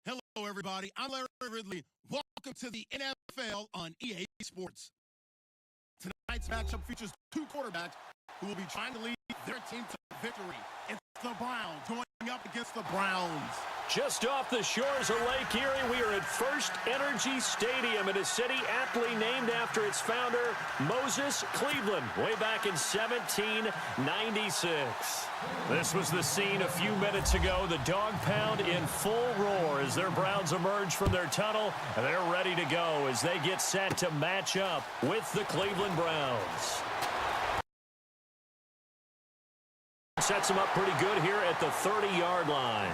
Hello, everybody. I'm Larry Ridley. Welcome to the NFL on EA Sports. Tonight's matchup features two quarterbacks who will be trying to lead their team to victory. It's the Browns going up against the Browns. Just off the shores of Lake Erie, we are at First Energy Stadium in a city aptly named after its founder, Moses Cleveland, way back in 1796. This was the scene a few minutes ago. The dog pound in full roar as their Browns emerge from their tunnel, and they're ready to go as they get set to match up with the Cleveland Browns. Sets them up pretty good here at the 30-yard line.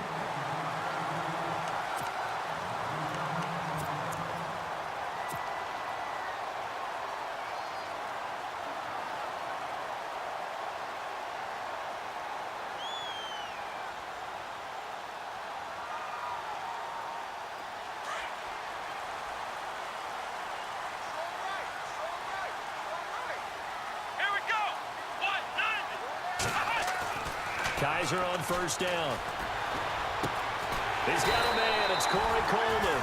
Kaiser on first down. He's got a man. It's Corey Coleman.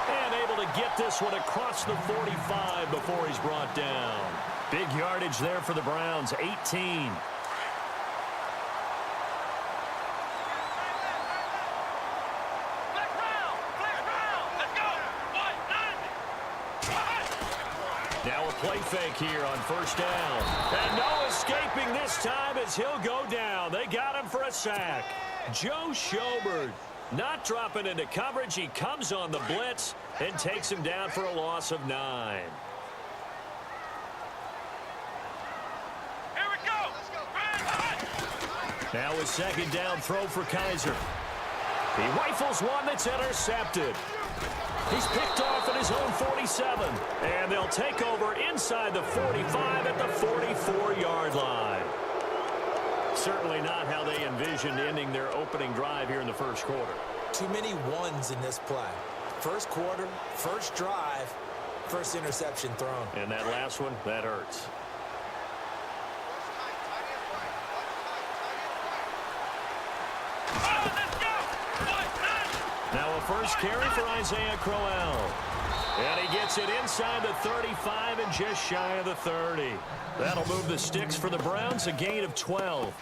And able to get this one across the 45 before he's brought down. Big yardage there for the Browns, 18. Now a play fake here on first down. And no escaping this time as he'll go down. They got him for a sack. Joe Schobert not dropping into coverage. He comes on the blitz and takes him down for a loss of 9. Here we go. Now a second down throw for Kaiser. He rifles one that's intercepted. He's picked off at his own 47, and they'll take over inside the 45 at the 44-yard line. Certainly not how they envisioned ending their opening drive here in the first quarter. Too many ones in this play. First quarter, first drive, first interception thrown. And that last one, that hurts. Now a first carry for Isaiah Crowell. And he gets it inside the 35 and just shy of the 30. That'll move the sticks for the Browns, a gain of 12.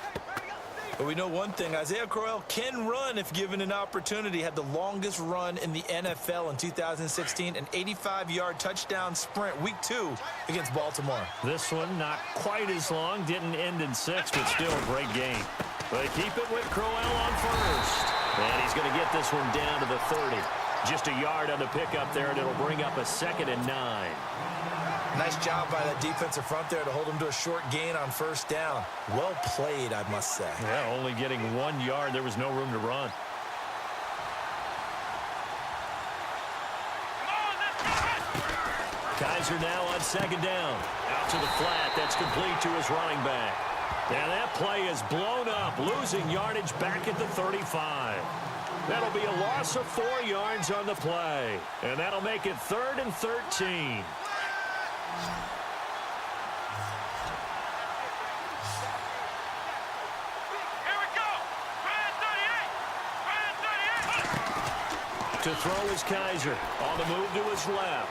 But we know one thing, Isaiah Crowell can run if given an opportunity. Had the longest run in the NFL in 2016, an 85-yard touchdown sprint, week 2 against Baltimore. This one not quite as long, didn't end in 6, but still a great game. They keep it with Crowell on first. And he's going to get this one down to the 30. Just a yard on the pickup there, and it'll bring up a 2nd and 9. Nice job by that defensive front there to hold him to a short gain on first down. Well played, I must say. Yeah, only getting 1 yard. There was no room to run. Kaiser now on second down. Out to the flat. That's complete to his running back. And that play is blown up, losing yardage back at the 35. That'll be a loss of 4 yards on the play. And that'll make it 3rd and 13. To throw is Kaiser. On the move to his left.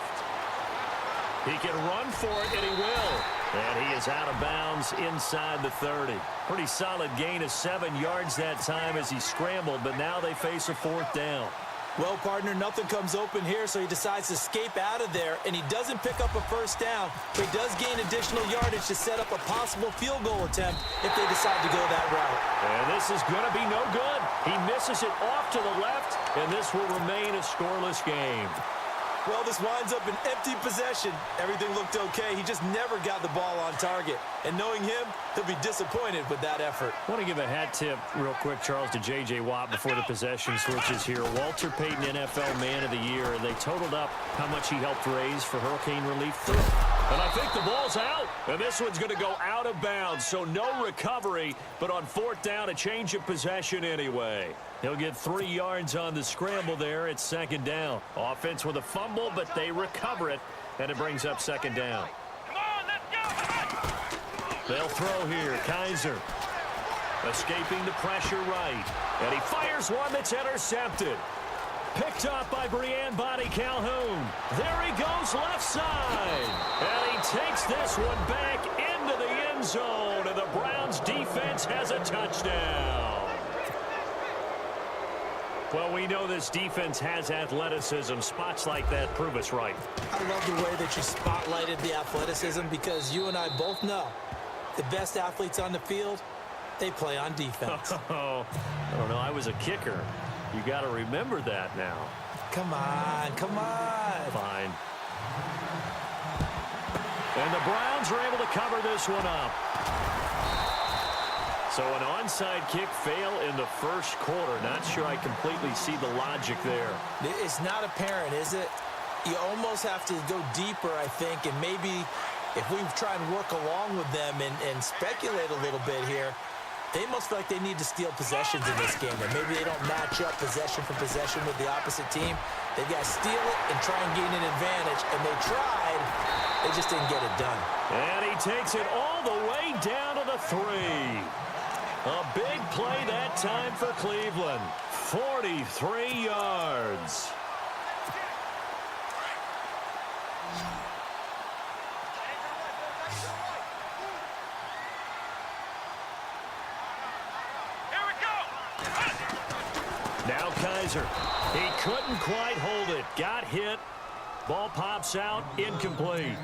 He can run for it, and he will. And he is out of bounds inside the 30. Pretty solid gain of 7 yards that time as he scrambled, but now they face a 4th down. Well, partner, nothing comes open here, so he decides to escape out of there, and he doesn't pick up a first down, but he does gain additional yardage to set up a possible field goal attempt if they decide to go that route. And this is going to be no good. He misses it off to the left, and this will remain a scoreless game. Well, this winds up an empty possession. Everything looked okay. He just never got the ball on target. And knowing him, he'll be disappointed with that effort. I want to give a hat tip real quick, Charles, to J.J. Watt before the possession switches here. Walter Payton, NFL Man of the Year. They totaled up how much he helped raise for hurricane relief. And I think the ball's out. And this one's going to go out of bounds, so no recovery. But on 4th down, a change of possession anyway. He'll get 3 yards on the scramble there. It's 2nd down. Offense with a fumble, but they recover it, and it brings up 2nd down. Come on, let's go. They'll throw here. Kaiser escaping the pressure right. And he fires one that's intercepted. Picked Picked off by Brianne Body Calhoun. There he goes left side. And he takes this one back into the end zone. And the Browns defense has a touchdown. Well, we know this defense has athleticism. Spots like that prove us right. I love the way that you spotlighted the athleticism because you and I both know the best athletes on the field, they play on defense. Oh, I don't know. I was a kicker. You got to remember that now. Come on, come on. Fine. And the Browns are able to cover this one up. So an onside kick fail in the first quarter. Not sure I completely see the logic there. It's not apparent, is it? You almost have to go deeper, I think, and maybe if we try and work along with them and speculate a little bit here, they must feel like they need to steal possessions in this game. And maybe they don't match up possession for possession with the opposite team. They've got to steal it and try and gain an advantage. And they tried. They just didn't get it done. And he takes it all the way down to the 3. A big play that time for Cleveland. 43 yards. Now Kaiser. He couldn't quite hold it. Got hit. Ball pops out. Incomplete.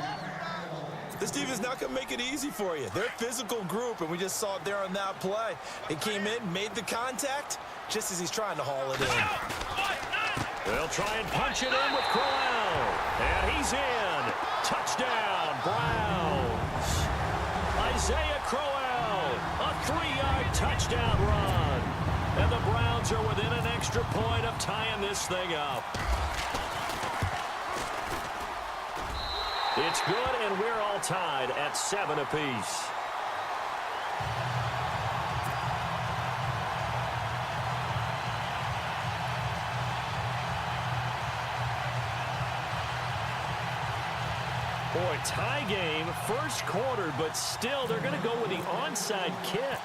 This defense is not going to make it easy for you. They're a physical group, and we just saw it there on that play. He came in, made the contact, just as he's trying to haul it in. They'll try and punch it in with Crowell. And he's in. Touchdown, Browns. Isaiah Crowell, a 3-yard touchdown run. And the Browns are within an extra point of tying this thing up. It's good, and we're all tied at 7 apiece. Boy, tie game, first quarter, but still they're going to go with the onside kick.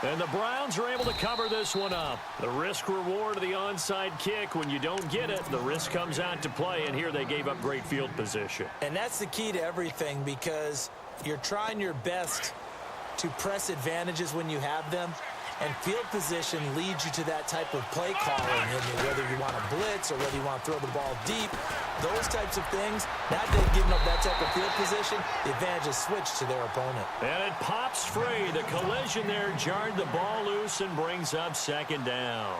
And the Browns are able to cover this one up. The risk-reward of the onside kick, when you don't get it, the risk comes out to play, and here they gave up great field position. And that's the key to everything because you're trying your best to press advantages when you have them, and field position leads you to that type of play calling, and whether you want to blitz or whether you want to throw the ball deep, those types of things. Now they've given up that type of field position, the advantage is switched to their opponent. And it pops free. The collision there jarred the ball loose and brings up second down.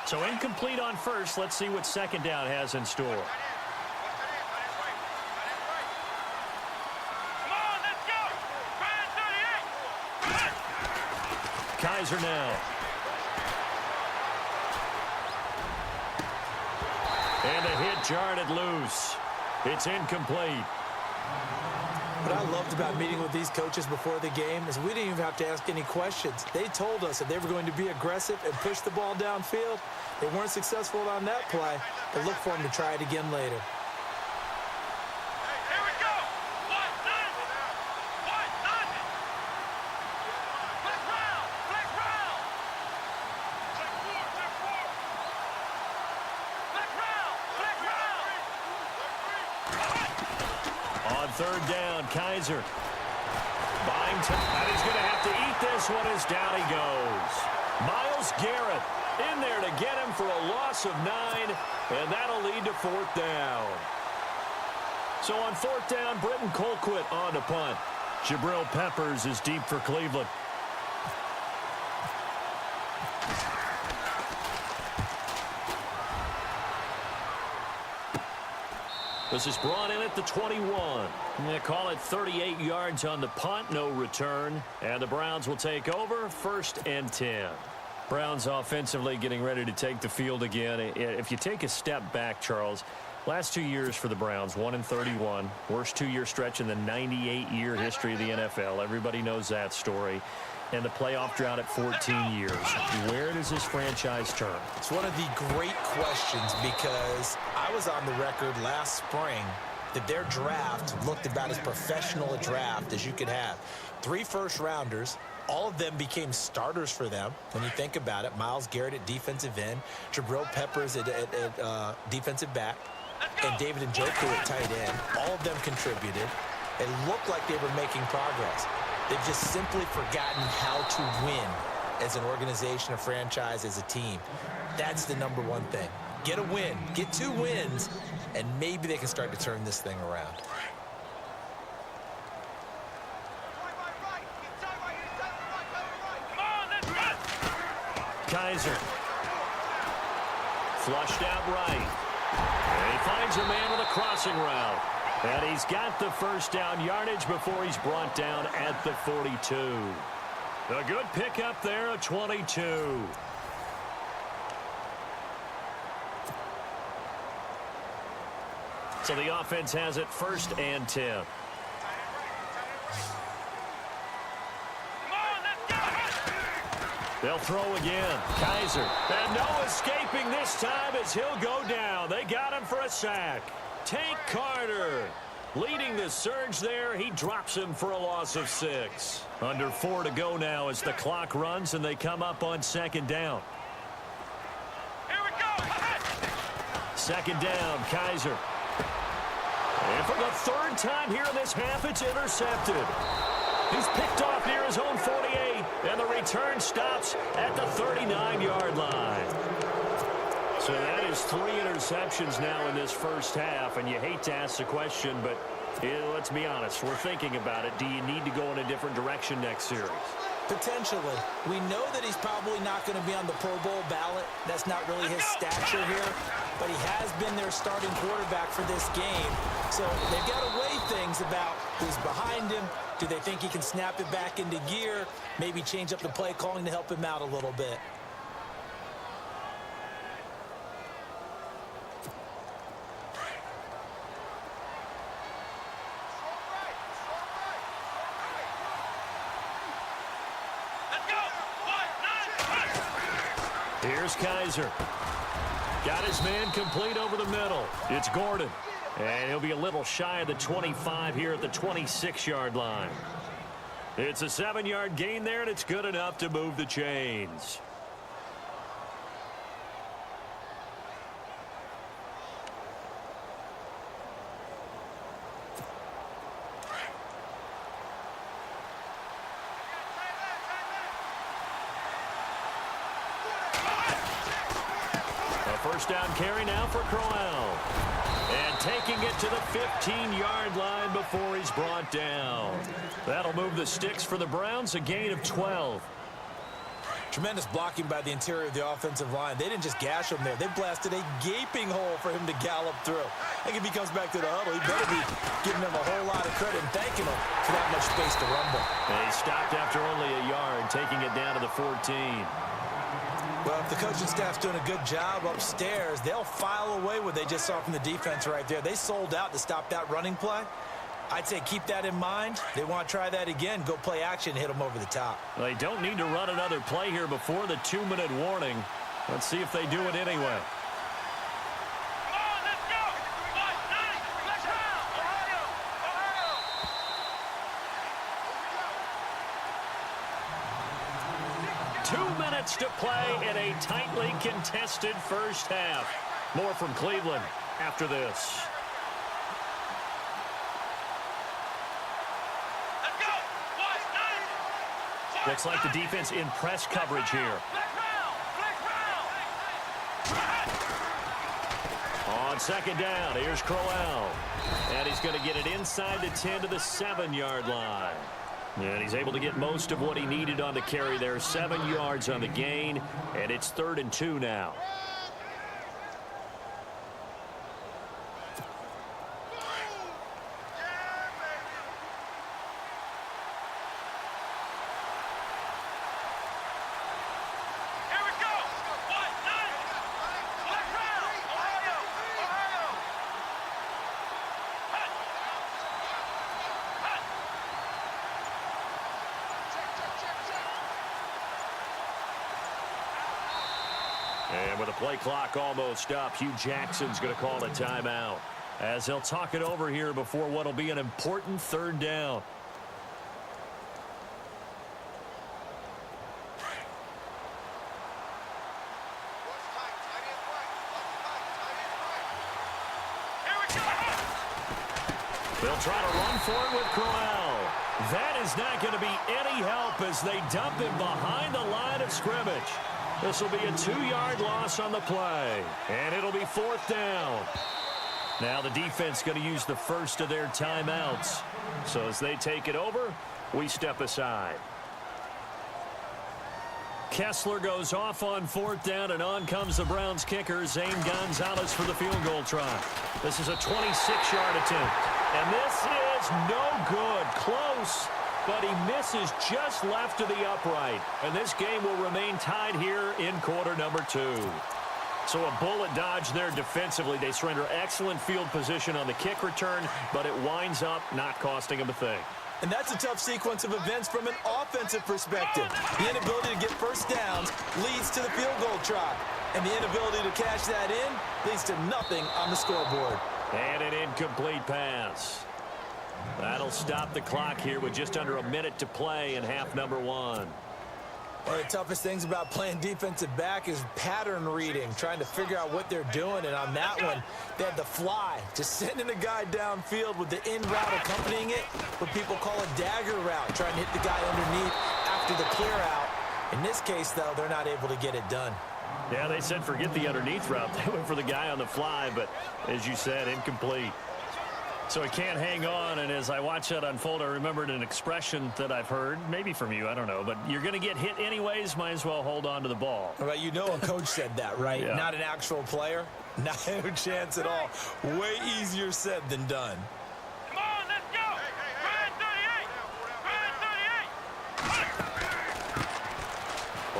So incomplete on first. Let's see what second down has in store. Kaiser now. And a hit jarred it loose. It's incomplete. What I loved about meeting with these coaches before the game is we didn't even have to ask any questions. They told us that they were going to be aggressive and push the ball downfield. They weren't successful on that play, but look for them to try it again later. Third down, Kaiser. Buying time, and he's going to have to eat this one as down he goes. Myles Garrett in there to get him for a loss of 9, and that'll lead to fourth down. So on fourth down, Britton Colquitt on to punt. Jabril Peppers is deep for Cleveland. This is brought in at the 21. They call it 38 yards on the punt, no return. And the Browns will take over, 1st and 10. Browns offensively getting ready to take the field again. If you take a step back, Charles, last 2 years for the Browns, 1-31. Worst 2-year stretch in the 98-year history of the NFL. Everybody knows that story. And the playoff drought at 14 years. Where does this franchise turn? It's one of the great questions because I was on the record last spring that their draft looked about as professional a draft as you could have. 3 first-rounders, all of them became starters for them. When you think about it, Myles Garrett at defensive end, Jabril Peppers at defensive back, and David Njoku at tight end. All of them contributed. It looked like they were making progress. They've just simply forgotten how to win as an organization, a franchise, as a team. That's the number one thing. Get a win, get 2 wins, and maybe they can start to turn this thing around. Kaiser. Flushed out right. And he finds a man with a crossing route. And he's got the first down yardage before he's brought down at the 42. A good pickup there, a 22. So the offense has it 1st and 10. They'll throw again. Kaiser. And no escaping this time as he'll go down. They got him for a sack. Tank Carter leading the surge there. He drops him for a loss of 6. Under 4 to go now as the clock runs and they come up on 2nd down. Here we go. 2nd down, Kaiser. And for the 3rd time here in this half, it's intercepted. He's picked off near his own 48, and the return stops at the 39-yard line. So that is 3 interceptions now in this first half, and you hate to ask the question, but let's be honest, we're thinking about it. Do you need to go in a different direction next series? Potentially. We know that he's probably not going to be on the Pro Bowl ballot. That's not really his stature here, but he has been their starting quarterback for this game. So they've got to weigh things about who's behind him. Do they think he can snap it back into gear? Maybe change up the play calling to help him out a little bit. Here's Kaiser. Got his man complete over the middle. It's Gordon. And he'll be a little shy of the 25 here at the 26-yard line. It's a 7-yard gain there, and it's good enough to move the chains. First down carry now for Crowell. And taking it to the 15-yard line before he's brought down. That'll move the sticks for the Browns, a gain of 12. Tremendous blocking by the interior of the offensive line. They didn't just gash him there. They blasted a gaping hole for him to gallop through. I think if he comes back to the huddle, he better be giving him a whole lot of credit and thanking him for that much space to rumble. And he stopped after only a yard, taking it down to the 14. Well, if the coaching staff's doing a good job upstairs, they'll file away what they just saw from the defense right there. They sold out to stop that running play. I'd say keep that in mind. They want to try that again. Go play action, hit them over the top. They don't need to run another play here before the 2-minute warning. Let's see if they do it anyway. Come on, let's go. 2 minutes to play in a tightly contested first half. More from Cleveland after this. Let's go. Looks like the defense in press coverage here. On 2nd down, here's Crowell. And he's going to get it inside the 10 to the 7-yard line. And he's able to get most of what he needed on the carry there. 7 yards on the gain, and it's 3rd and 2 now. And with the play clock almost up, Hugh Jackson's going to call a timeout as they'll talk it over here before what will be an important 3rd down. They'll try to run for it with Crowell. That is not going to be any help as they dump him behind the line of scrimmage. This will be a 2-yard loss on the play, and it'll be 4th down. Now the defense going to use the first of their timeouts. So as they take it over, we step aside. Kessler goes off on 4th down, and on comes the Browns kicker, Zane Gonzalez, for the field goal try. This is a 26-yard attempt. And this is no good. Close, but he misses just left of the upright. And this game will remain tied here in quarter number 2. So a bullet dodge there defensively. They surrender excellent field position on the kick return, but it winds up not costing them a thing. And that's a tough sequence of events from an offensive perspective. The inability to get first downs leads to the field goal try. And the inability to cash that in leads to nothing on the scoreboard. And an incomplete pass. That'll stop the clock here with just under a minute to play in half number 1. One of the toughest things about playing defensive back is pattern reading, trying to figure out what they're doing. And on that one, they had the fly, just sending a guy downfield with the in route accompanying it, what people call a dagger route, trying to hit the guy underneath after the clear out. In this case, though, they're not able to get it done. Yeah, they said forget the underneath route. They went for the guy on the fly, but as you said, incomplete. So he can't hang on, and as I watch that unfold, I remembered an expression that I've heard, maybe from you, I don't know, but you're going to get hit anyways, might as well hold on to the ball. Well, you know a coach said that, right? Yeah. Not an actual player? Not a chance at all. Way easier said than done. Come on, let's go. Ryan 38. Ryan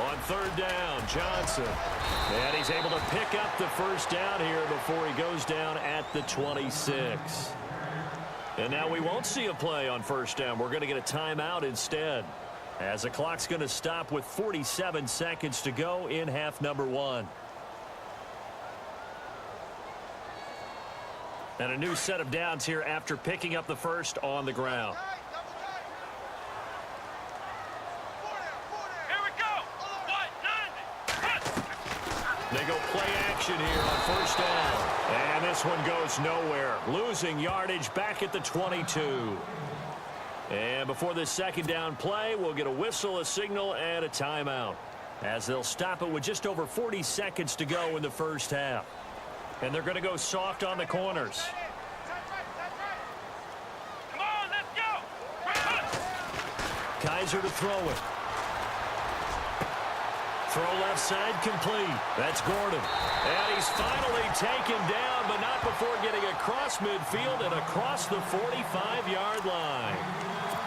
38. On 3rd down, Johnson. And he's able to pick up the first down here before he goes down at the 26. And now we won't see a play on 1st down. We're going to get a timeout instead, as the clock's going to stop with 47 seconds to go in half number 1. And a new set of downs here after picking up the first on the ground. Here we go. 190. They go play action here on 1st down. And this one goes nowhere. Losing yardage back at the 22. And before this 2nd down play, we'll get a whistle, a signal, and a timeout, as they'll stop it with just over 40 seconds to go in the 1st half. And they're going to go soft on the corners. Come on, let's go. Kaiser to throw it. Throw left side complete. That's Gordon. And he's finally taken down, but not before getting across midfield and across the 45-yard line.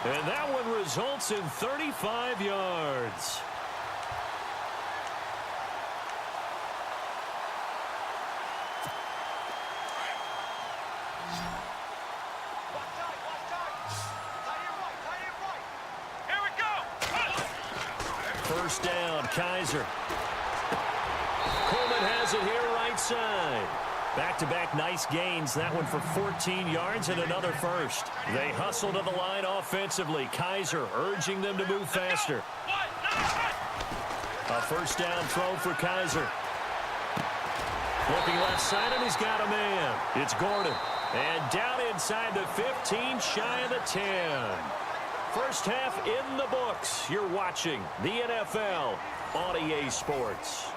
And that one results in 35 yards. Here we go. 1st down, Kaiser. Coleman has it here right side. Back-to-back nice gains. That one for 14 yards and another first. They hustle to the line offensively. Kaiser urging them to move faster. A 1st down throw for Kaiser. Looking left side, and he's got a man. It's Gordon. And down inside the 15, shy of the 10. 1st half in the books. You're watching the NFL on EA Sports.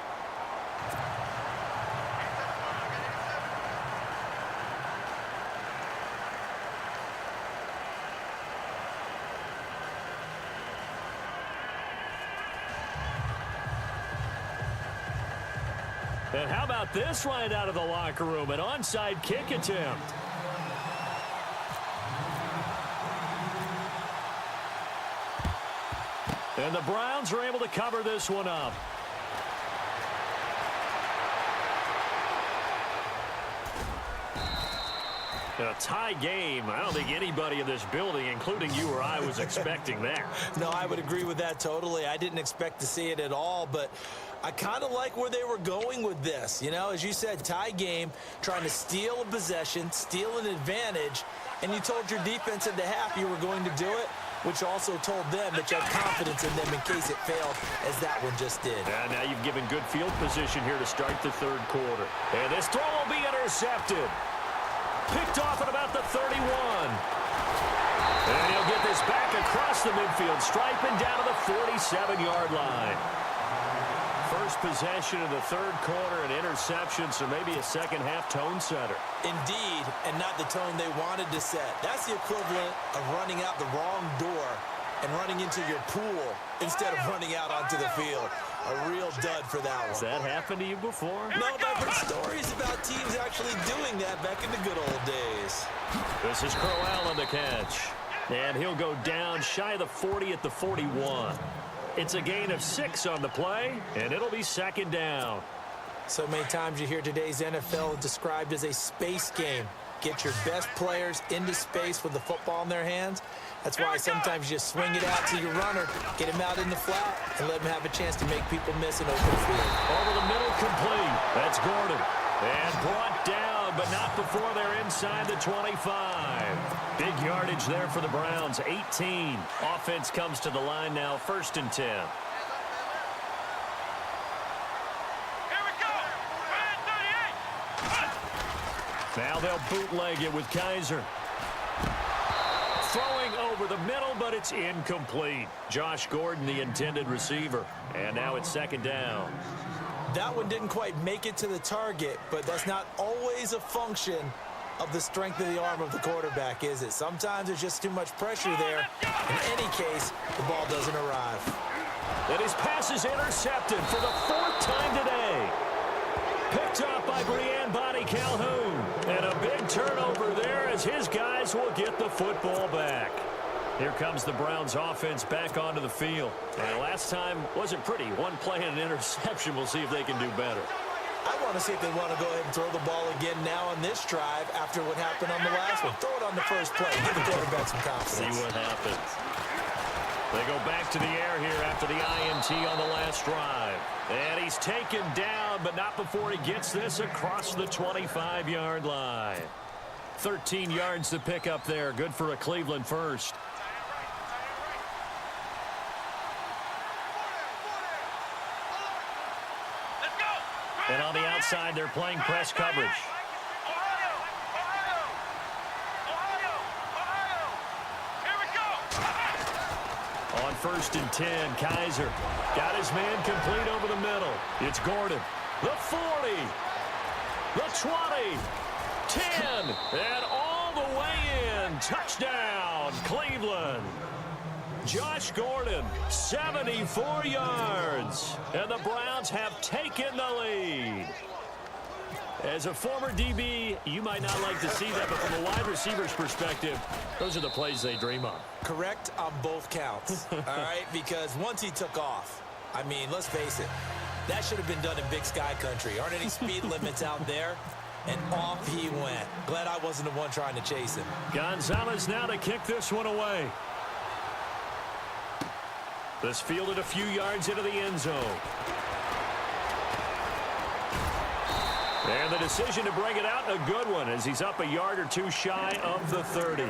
And how about this right out of the locker room? An onside kick attempt. And the Browns are able to cover this one up. A tie game. I don't think anybody in this building, including you or I, was expecting that. No, I would agree with that totally. I didn't expect to see it at all, but I kind of like where they were going with this. You know, as you said, tie game, trying to steal a possession, steal an advantage, and you told your defense at the half you were going to do it, which also told them that you had confidence in them in case it failed, as that one just did. And now you've given good field position here to start the 3rd quarter. And this throw will be intercepted. Picked off at about the 31. And he'll get this back across the midfield stripe and down to the 47-yard line. First possession of the third quarter, an interception, so maybe a second-half tone setter. Indeed, and not the tone they wanted to set. That's the equivalent of running out the wrong door and running into your pool instead of running out onto the field. A real dud for that one. Has that happened to you before? No, but I've heard stories about teams actually doing that back in the good old days. This is Crowell on the catch. And he'll go down shy of the 40 at the 41. It's a gain of 6 on the play, and it'll be second down. So many times you hear today's NFL described as a space game. Get your best players into space with the football in their hands. That's why sometimes you just swing it out to your runner, get him out in the flat, and let him have a chance to make people miss an open field. Over the middle, complete. That's Gordon. And brought down, but not before they're inside the 25. Big yardage there for the Browns, 18. Offense comes to the line now, 1st and 10. Here we go. Red 38. Now they'll bootleg it with Kaiser. Throwing over the middle, but it's incomplete. Josh Gordon, the intended receiver. And now it's second down. That one didn't quite make it to the target, but that's not always a function of the strength of the arm of the quarterback, is it? Sometimes there's just too much pressure there. In any case, the ball doesn't arrive. And his pass is intercepted for the 4th time today. Picked off by Brianne Body Calhoun. And a big turnover there as his guys will get the football back. Here comes the Browns offense back onto the field. And last time wasn't pretty. One play and an interception. We'll see if they can do better. I want to see if they want to go ahead and throw the ball again now on this drive after what happened on the last one. Throw it on the first play. Give the quarterback some confidence. See what happens. They go back to the air here after the INT on the last drive. And he's taken down, but not before he gets this across the 25-yard line. 13 yards to pick up there. Good for a Cleveland first. And on the outside, they're playing press coverage. On 1st and 10, Kaiser got his man complete over the middle. It's Gordon. The 40, the 20, 10, and all the way in. Touchdown, Cleveland. Josh Gordon, 74 yards. And the Browns have taken the lead. As a former DB, you might not like to see that, but from a wide receiver's perspective, those are the plays they dream of. Correct on both counts, all right? Because once he took off, I mean, let's face it, that should have been done in Big Sky Country. Aren't any speed limits out there? And off he went. Glad I wasn't the one trying to chase him. Gonzalez now to kick this one away. This fielded a few yards into the end zone. And the decision to bring it out, a good one, as he's up a yard or two shy of the 30.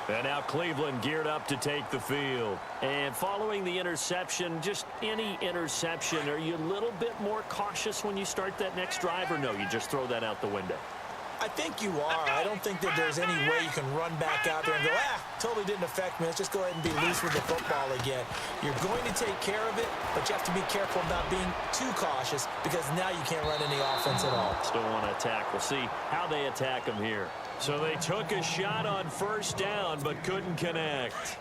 And now Cleveland geared up to take the field. And following the interception, just any interception, are you a little bit more cautious when you start that next drive, or no, you just throw that out the window? I think you are. I don't think that there's any way you can run back out there and go, totally didn't affect me. Let's just go ahead and be loose with the football again. You're going to take care of it, but you have to be careful about being too cautious because now you can't run any offense at all. Still want to attack. We'll see how they attack them here. So they took a shot on 1st down, but couldn't connect.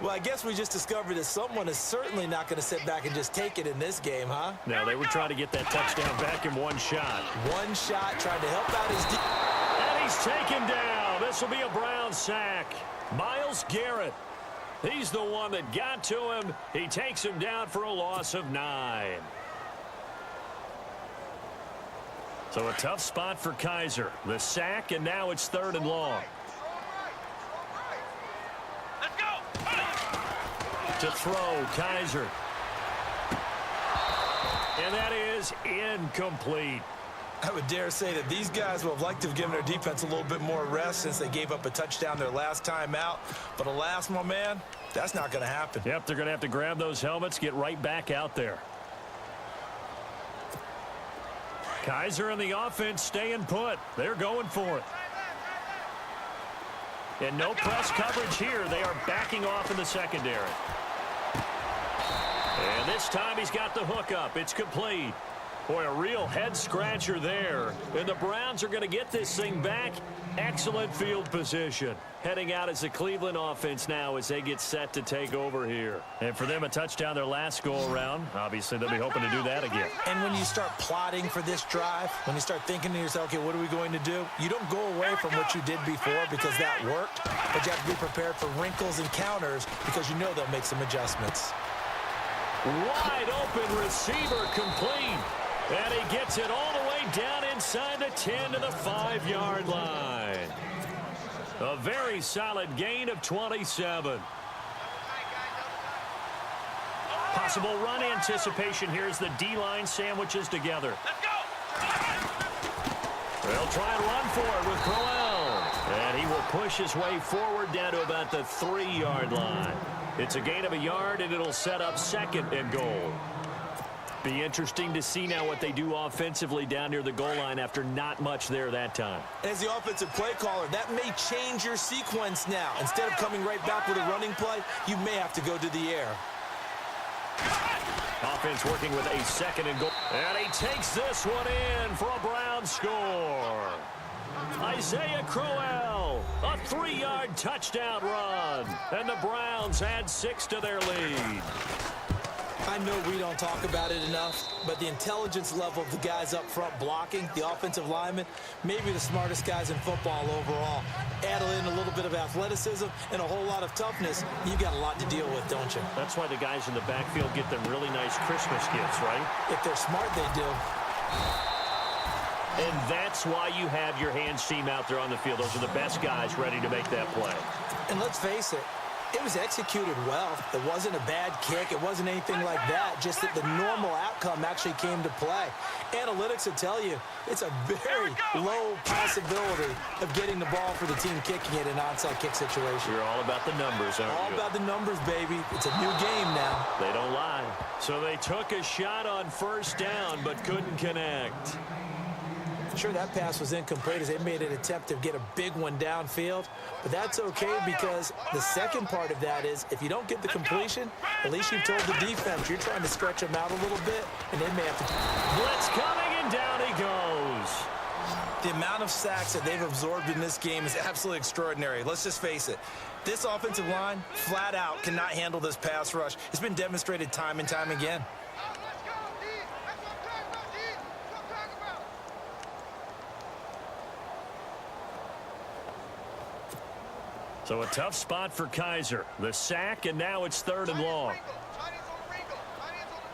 Well, I guess we just discovered that someone is certainly not going to sit back and just take it in this game, huh? No, they were trying to get that touchdown back in one shot. One shot, trying to help out his... And he's taken down. This will be a Brown sack. Myles Garrett. He's the one that got to him. He takes him down for a loss of 9. So a tough spot for Kaiser. The sack, and now it's 3rd and long. To throw, Kaiser. And that is incomplete. I would dare say that these guys would have liked to have given their defense a little bit more rest since they gave up a touchdown their last time out. But alas, my man, that's not going to happen. Yep, they're going to have to grab those helmets, get right back out there. Kaiser and the offense staying put. They're going for it. And no press coverage here. They are backing off in the secondary. And this time he's got the hook up. It's complete. Boy, a real head-scratcher there. And the Browns are going to get this thing back. Excellent field position. Heading out as the Cleveland offense now as they get set to take over here. And for them, a touchdown their last go-around. Obviously, they'll be hoping to do that again. And when you start plotting for this drive, when you start thinking to yourself, okay, what are we going to do? You don't go away from what you did before because that worked, but you have to be prepared for wrinkles and counters because you know they'll make some adjustments. Wide open receiver complete. And he gets it all the way down inside the 10 to the 5-yard line. A very solid gain of 27. Possible run anticipation here as the D-line sandwiches together. Let's go. They'll try and run for it with Crowell. And he will push his way forward down to about the 3-yard line. It's a gain of a yard, and it'll set up 2nd and goal. Be interesting to see now what they do offensively down near the goal line after not much there that time. As the offensive play caller, that may change your sequence now. Instead of coming right back with a running play, you may have to go to the air. Offense working with a 2nd and goal. And he takes this one in for a Brown score. Isaiah Crowell, a 3-yard touchdown run. And the Browns add 6 to their lead. I know we don't talk about it enough, but the intelligence level of the guys up front blocking, the offensive linemen, maybe the smartest guys in football overall. Add in a little bit of athleticism and a whole lot of toughness, you got a lot to deal with, don't you? That's why the guys in the backfield get them really nice Christmas gifts, right? If they're smart, they do. And that's why you have your hands team out there on the field. Those are the best guys ready to make that play. And let's face it, it was executed well. It wasn't a bad kick. It wasn't anything like that. Just that the normal outcome actually came to play. Analytics will tell you it's a very low possibility of getting the ball for the team kicking it in an onside kick situation. You're all about the numbers, aren't you? All about the numbers, baby. It's a new game now. They don't lie. So they took a shot on 1st down but couldn't connect. Sure, that pass was incomplete as they made an attempt to get a big one downfield, but that's okay because the second part of that is if you don't get the completion, at least you've told the defense you're trying to stretch them out a little bit, and they may have to. Blitz coming, and down he goes. The amount of sacks that they've absorbed in this game is absolutely extraordinary. Let's just face it. This offensive line, flat out, cannot handle this pass rush. It's been demonstrated time and time again. So a tough spot for Kaiser. The sack, and now it's 3rd and long.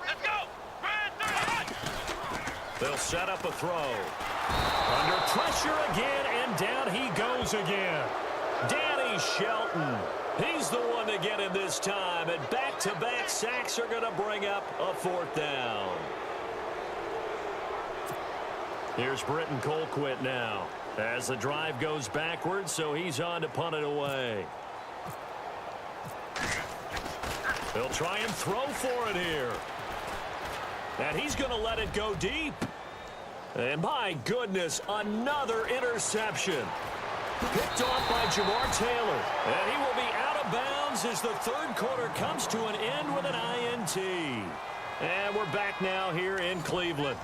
Let's go. They'll set up a throw. Under pressure again, and down he goes again. Danny Shelton. He's the one to get him this time, and back-to-back sacks are going to bring up a 4th down. Here's Britton Colquitt now. As the drive goes backwards, so he's on to punt it away. They'll try and throw for it here. And he's going to let it go deep. And my goodness, another interception. Picked off by Jamar Taylor. And he will be out of bounds as the 3rd quarter comes to an end with an INT. And we're back now here in Cleveland.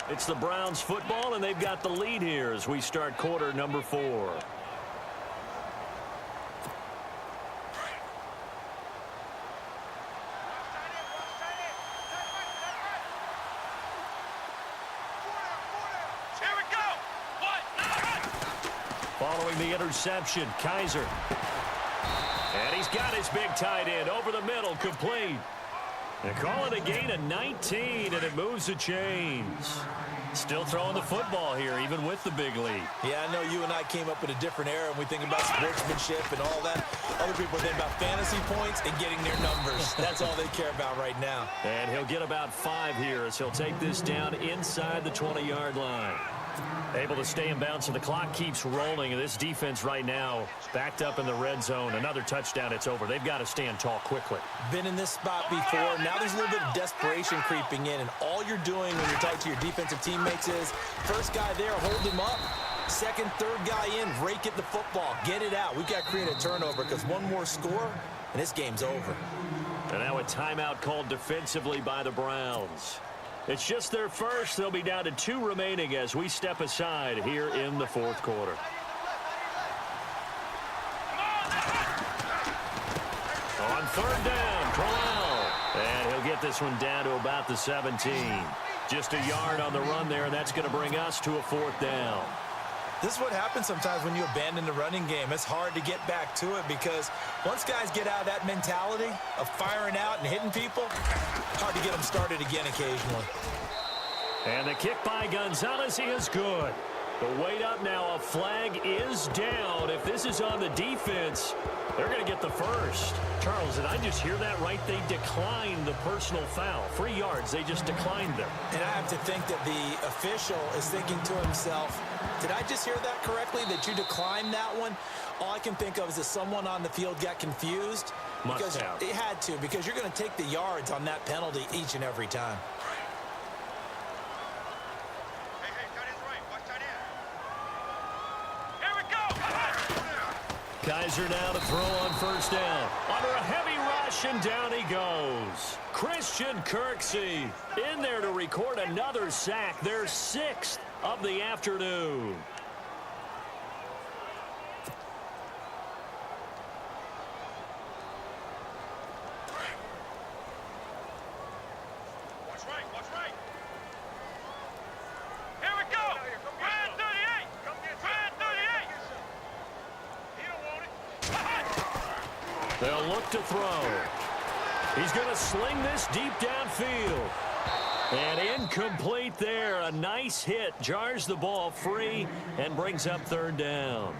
It's the Browns football, and they've got the lead here as we start quarter number 4. Here we go. Following the interception, Kaiser. And he's got his big tight end over the middle, complete. They call it a gain of 19, and it moves the chains. Still throwing the football here, even with the big lead. Yeah, I know you and I came up in a different era, and we think about sportsmanship and all that. Other people think about fantasy points and getting their numbers. That's all they care about right now. And he'll get about 5 here as he'll take this down inside the 20-yard line. Able to stay in bounds, so the clock keeps rolling. And this defense right now backed up in the red zone. Another touchdown, it's over. They've got to stand tall quickly. Been in this spot before. Now there's a little bit of desperation creeping in. And all you're doing when you're talking to your defensive teammates is, first guy there, hold him up. Second, third guy in, rake at the football. Get it out. We've got to create a turnover because one more score, and this game's over. And now a timeout called defensively by the Browns. It's just their first. They'll be down to 2 remaining as we step aside here in the fourth quarter. On third down, Crowell. And he'll get this one down to about the 17. Just a yard on the run there, and that's going to bring us to a 4th down. This is what happens sometimes when you abandon the running game. It's hard to get back to it because once guys get out of that mentality of firing out and hitting people, hard to get them started again occasionally. And the kick by Gonzalez is good. The weight up now. A flag is down. If this is on the defense, they're going to get the first. Charles, did I just hear that right? They declined the personal foul. 3 yards, they just declined them. And I have to think that the official is thinking to himself, did I just hear that correctly, that you declined that one? All I can think of is that someone on the field got confused. Must have. It had to, because you're going to take the yards on that penalty each and every time. Kaiser now to throw on first down. Under a heavy rush, and down he goes. Christian Kirksey in there to record another sack. Their 6th of the afternoon. Watch right, watch right. Here we go. Brand 38. Brand 38. He don't want it. They'll look to throw. He's going to sling this deep downfield. And incomplete there. A nice hit. Jars the ball free and brings up 3rd down.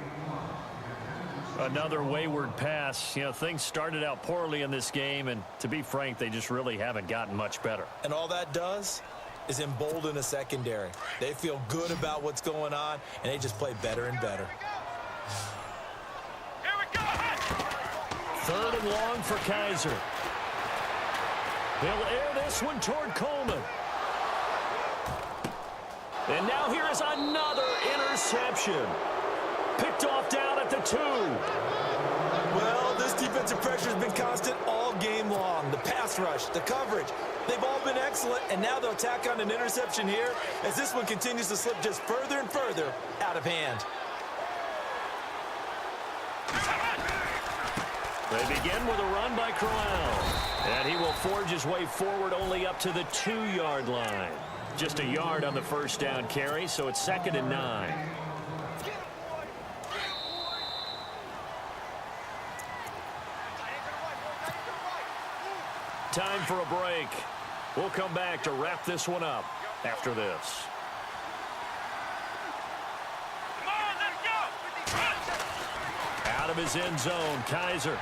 Another wayward pass. You know, things started out poorly in this game, and to be frank, they just really haven't gotten much better. And all that does is embolden a secondary. They feel good about what's going on, and they just play better and better. Here we go. 3rd and long for Kaiser. He'll air this one toward Coleman. And now here is another interception. Picked off down at the 2. Well, this defensive pressure has been constant all game long. The pass rush, the coverage, they've all been excellent, and now they'll tack on an interception here as this one continues to slip just further and further out of hand. They begin with a run by Crowell. And he will forge his way forward only up to the 2-yard line. Just a yard on the first down carry, so it's 2nd and 9. Time for a break. We'll come back to wrap this one up after this. Come on, let's go. Out of his end zone, Kaiser.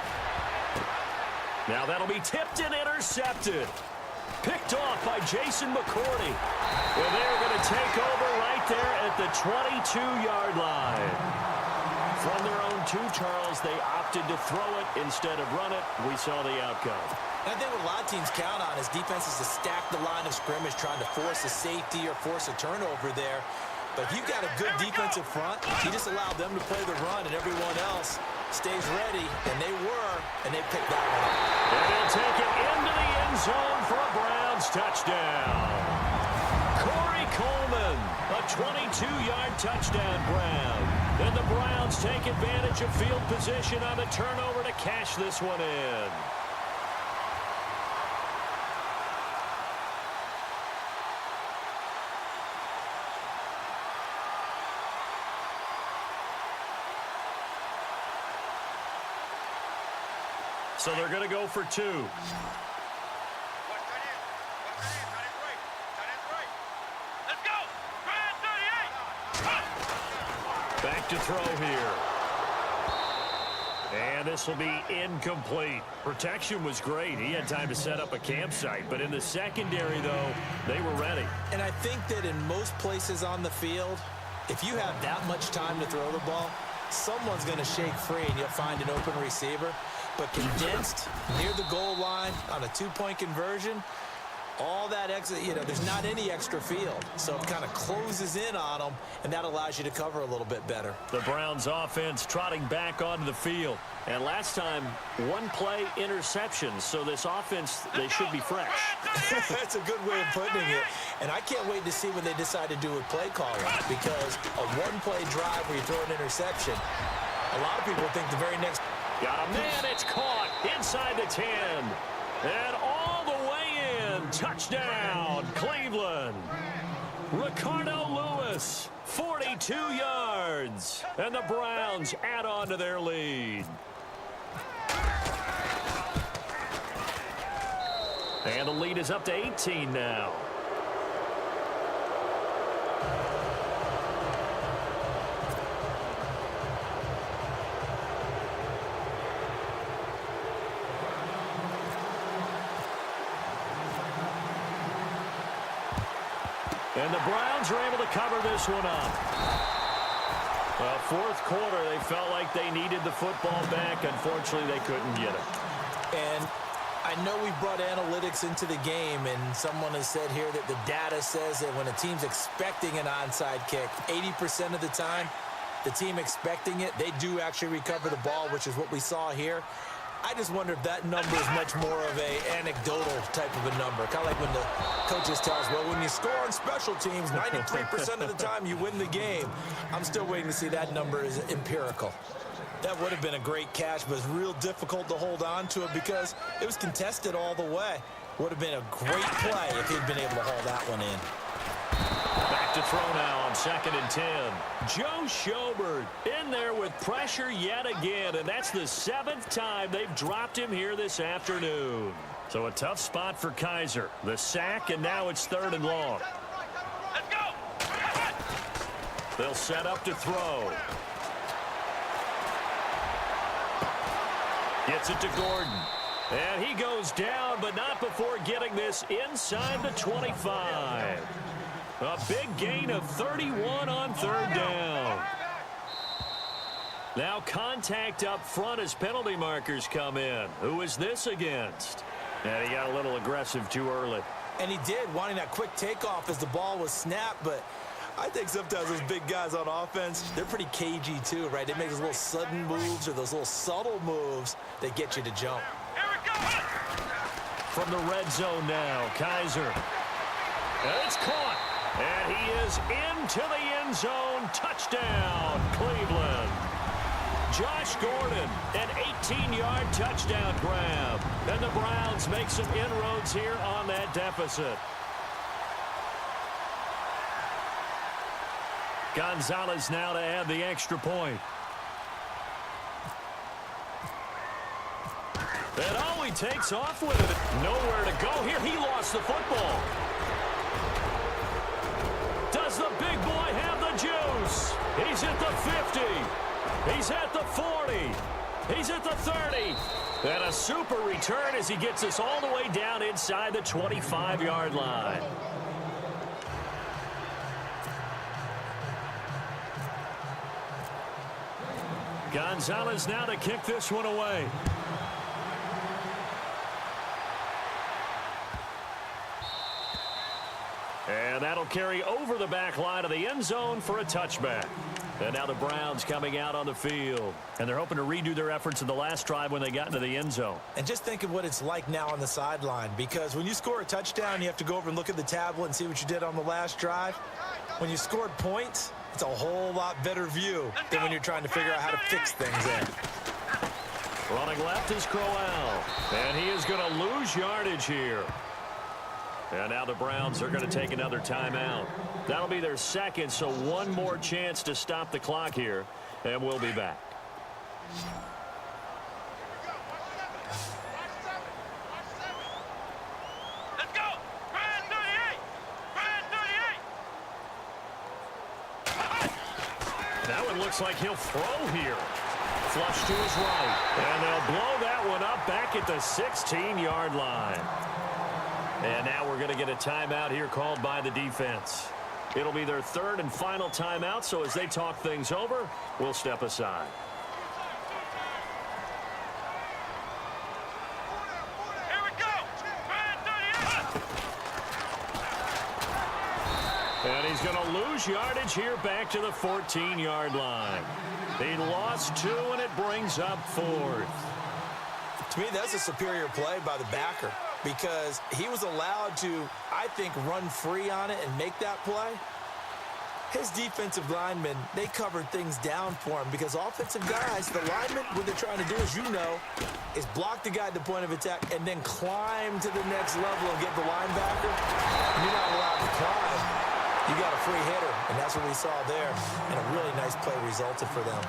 Now that'll be tipped and intercepted. Picked off by Jason McCourty. Well, they're going to take over right there at the 22-yard line. From their own 2, Charles, they opted to throw it instead of run it. We saw the outcome. And I think what a lot of teams count on is defenses to stack the line of scrimmage, trying to force a safety or force a turnover there. But if you've got a good defensive front, you just allow them to play the run, and everyone else stays ready, and they were, and they picked that one up. And he'll take it into the end zone for a Browns touchdown. Corey Coleman, a 22-yard touchdown Brown. Then the Browns take advantage of field position on the turnover to cash this one in. So they're going to go for 2. Watch tight end. Watch tight end. Tight end's right. Tight end's right. Let's go. Brand 38. Back to throw here. And this will be incomplete. Protection was great. He had time to set up a campsite. But in the secondary, though, they were ready. And I think that in most places on the field, if you have that much time to throw the ball, someone's going to shake free and you'll find an open receiver. But condensed near the goal line on a 2-point conversion, all that extra, there's not any extra field. So it kind of closes in on them, and that allows you to cover a little bit better. The Browns offense trotting back onto the field. And last time, one play interceptions. So this offense, they should be fresh. That's a good way of putting it. And I can't wait to see what they decide to do with play calling, because a one-play drive where you throw an interception, a lot of people think the very next... Got a man, it's caught inside the 10. And all the way in. Touchdown, Cleveland. Ricardo Lewis, 42 yards. And the Browns add on to their lead. And the lead is up to 18 now. And the Browns are able to cover this one up. Well, fourth quarter, they felt like they needed the football back. Unfortunately, they couldn't get it. And I know we brought analytics into the game, and someone has said here that the data says that when a team's expecting an onside kick, 80% of the time, the team expecting it, they do actually recover the ball, which is what we saw here. I just wonder if that number is much more of a anecdotal type of a number. Kind of like when the coaches tell us, well, when you score on special teams, 93% of the time you win the game. I'm still waiting to see that number is empirical. That would have been a great catch, but it's real difficult to hold on to it because it was contested all the way. Would have been a great play if he'd been able to haul that one in. Back to throw now on 2nd and 10. Joe Schobert in there with pressure yet again, and that's the 7th time they've dropped him here this afternoon. So a tough spot for Kaiser. The sack, and now it's 3rd and long. Let's go. They'll set up to throw. Gets it to Gordon. And he goes down, but not before getting this inside the 25. A big gain of 31 on 3rd down. Now contact up front as penalty markers come in. Who is this against? And he got a little aggressive too early. And he did, wanting that quick takeoff as the ball was snapped, but I think sometimes those big guys on offense, they're pretty cagey too, right? They make those little sudden moves or those little subtle moves that get you to jump. Here we go. From the red zone now, Kaiser. And it's caught. And he is into the end zone. Touchdown, Cleveland. Josh Gordon, an 18-yard touchdown grab. And the Browns make some inroads here on that deficit. Gonzalez now to add the extra point. And oh, he takes off with it. Nowhere to go here. He lost the football. Does the big boy have the juice? He's at the 50. He's at the 40. He's at the 30. And a super return as he gets us all the way down inside the 25-yard line. Gonzalez now to kick this one away. And that'll carry over the back line of the end zone for a touchback. And now the Browns coming out on the field. And they're hoping to redo their efforts in the last drive when they got into the end zone. And just think of what it's like now on the sideline, because when you score a touchdown, you have to go over and look at the tablet and see what you did on the last drive. When you scored points, it's a whole lot better view than when you're trying to figure out how to fix things in. Running left is Crowell. And he is going to lose yardage here. And now the Browns are going to take another timeout. That'll be their second, so one more chance to stop the clock here, and we'll be back. Let's go. Brand 38. Brand 38. That one looks like he'll throw here. Flush to his right. And they'll blow that one up back at the 16-yard line. And now we're going to get a timeout here called by the defense. It'll be their third and final timeout, so as they talk things over, we'll step aside. Here we go. Brand 38. And he's going to lose yardage here back to the 14-yard line. He lost 2, and it brings up 4th. To me, that's a superior play by the backer because he was allowed to, I think, run free on it and make that play. His defensive linemen, they covered things down for him because offensive guys, the linemen, what they're trying to do, as you know, is block the guy at the point of attack and then climb to the next level and get the linebacker. You're not allowed to climb. You got a free hitter, and that's what we saw there. And a really nice play resulted for them.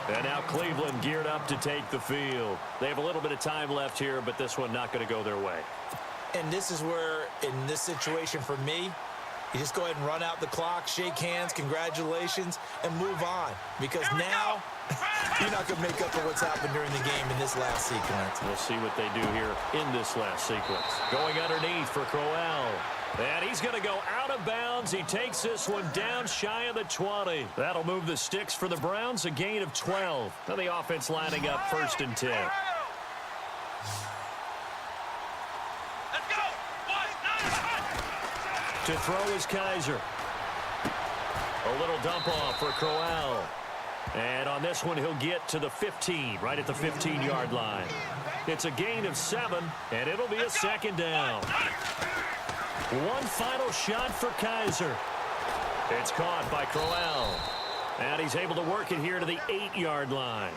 And now Cleveland geared up to take the field. They have a little bit of time left here, but this one not going to go their way. And this is where, in this situation for me, you just go ahead and run out the clock, shake hands, congratulations, and move on. Because now, you're not going to make up for what's happened during the game in this last sequence. We'll see what they do here in this last sequence. Going underneath for Crowell. And he's going to go out of bounds. He takes this one down shy of the 20. That'll move the sticks for the Browns, a gain of 12. Now the offense lining up 1st and 10. To throw is Kaiser. A little dump off for Crowell. And on this one, he'll get to the 15, right at the 15-yard line. It's a gain of 7, and it'll be a 2nd down. One final shot for Kaiser. It's caught by Crowell. And he's able to work it here to the 8-yard line.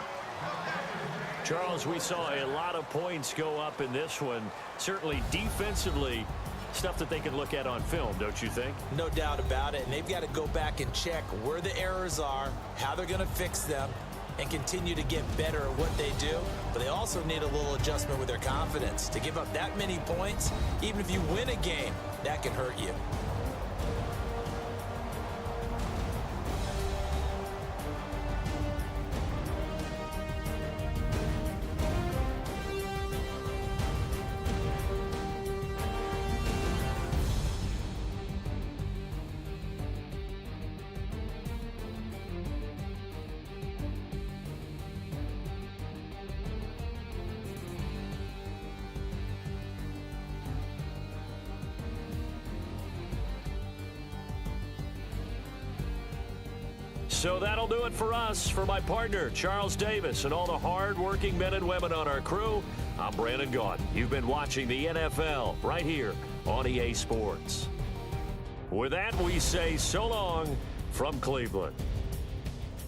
Charles, we saw a lot of points go up in this one. Certainly defensively, stuff that they can look at on film, don't you think? No doubt about it. And they've got to go back and check where the errors are, how they're going to fix them, and continue to get better at what they do. But they also need a little adjustment with their confidence. To give up that many points, even if you win a game, that can hurt you. So that'll do it for us. For my partner, Charles Davis, and all the hard-working men and women on our crew, I'm Brandon Gaudin. You've been watching the NFL right here on EA Sports. With that, we say so long from Cleveland.